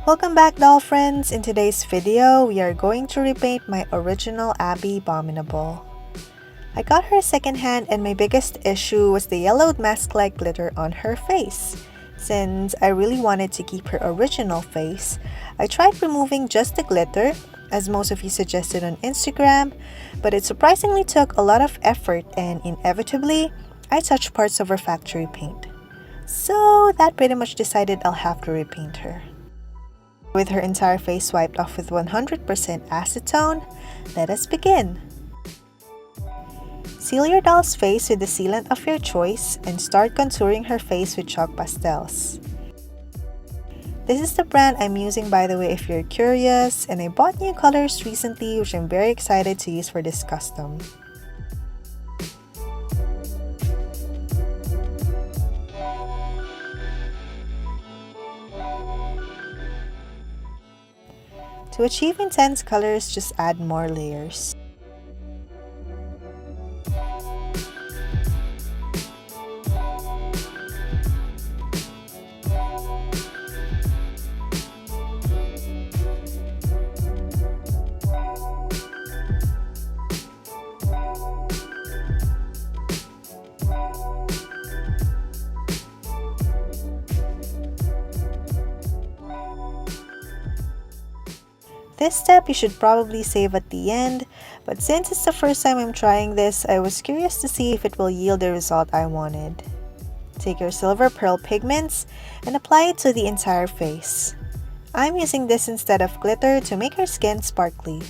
Welcome back, doll friends! In today's video, we are going to repaint my original Abbey Bominable. I got her secondhand and my biggest issue was the yellowed mask-like glitter on her face. Since I really wanted to keep her original face, I tried removing just the glitter, as most of you suggested on Instagram, but it surprisingly took a lot of effort and inevitably, I touched parts of her factory paint. So that pretty much decided I'll have to repaint her. With her entire face wiped off with 100% acetone, let us begin. Seal your doll's face with the sealant of your choice and start contouring her face with chalk pastels. This is the brand I'm using, by the way, if you're curious, and I bought new colors recently which I'm very excited to use for this custom. To achieve intense colors, just add more layers. This step you should probably save at the end, but since it's the first time I'm trying this, I was curious to see if it will yield the result I wanted. Take your silver pearl pigments and apply it to the entire face. I'm using this instead of glitter to make her skin sparkly.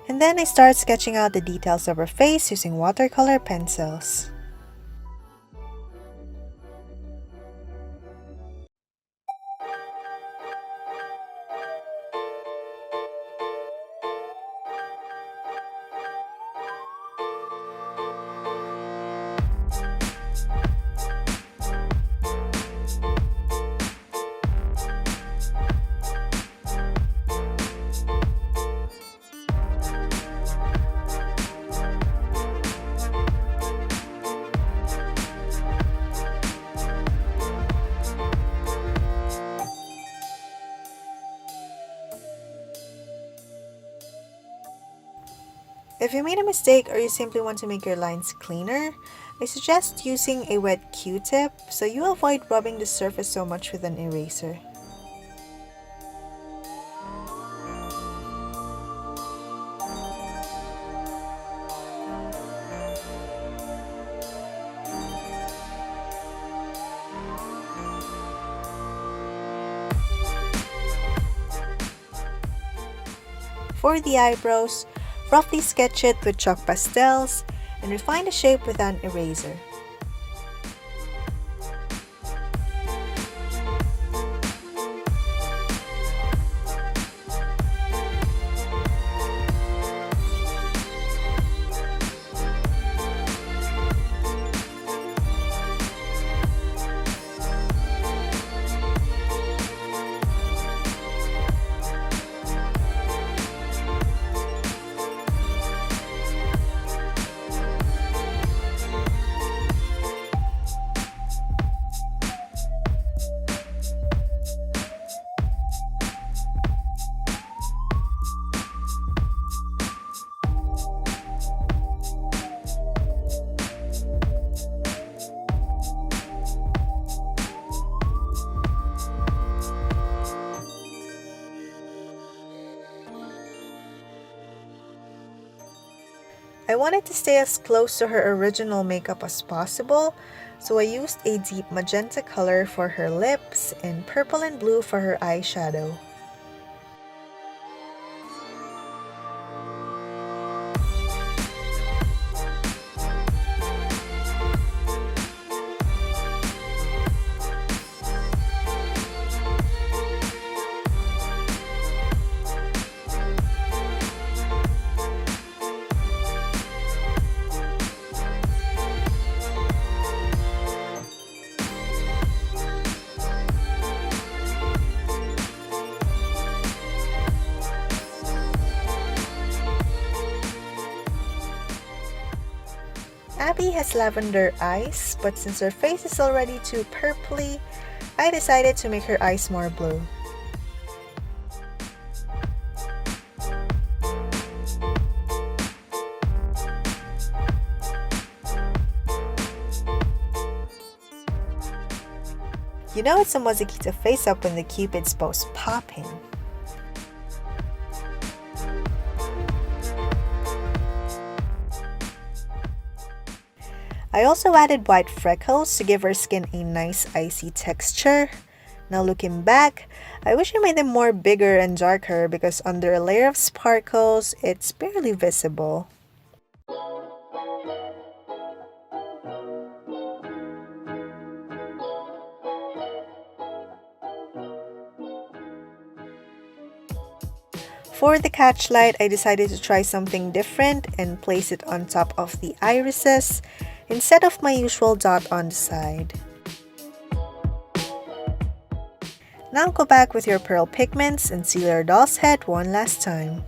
And then I start sketching out the details of her face using watercolor pencils. If you made a mistake or you simply want to make your lines cleaner, I suggest using a wet Q-tip so you avoid rubbing the surface so much with an eraser. For the eyebrows, roughly sketch it with chalk pastels and refine the shape with an eraser. I wanted to stay as close to her original makeup as possible, so I used a deep magenta color for her lips and purple and blue for her eyeshadow. Abbey has lavender eyes, but since her face is already too purpley, I decided to make her eyes more blue. You know it's a Mozekyto face-up when the cupid's bows popping. I also added white freckles to give her skin a nice icy texture. Now looking back, I wish I made them more bigger and darker because under a layer of sparkles, it's barely visible. For the catch light, I decided to try something different and place it on top of the irises instead of my usual dot on the side. Now go back with your pearl pigments and seal your doll's head one last time.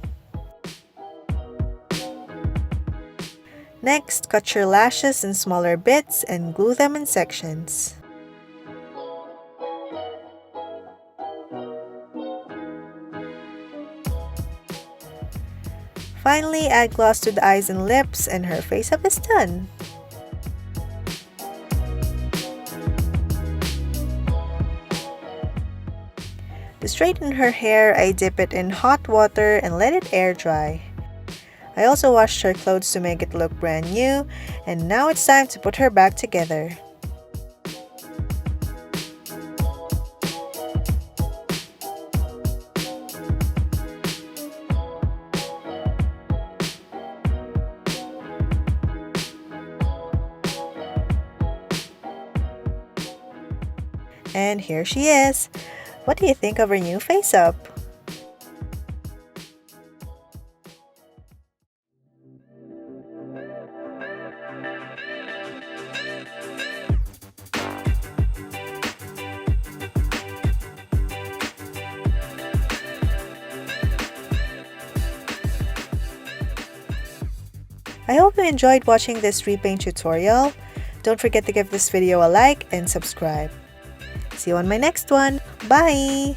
Next, cut your lashes in smaller bits and glue them in sections. Finally, add gloss to the eyes and lips and her face-up is done. To straighten her hair, I dip it in hot water and let it air dry. I also washed her clothes to make it look brand new, and now it's time to put her back together. And here she is. What do you think of her new face-up? I hope you enjoyed watching this repaint tutorial. Don't forget to give this video a like and subscribe. See you on my next one. Bye!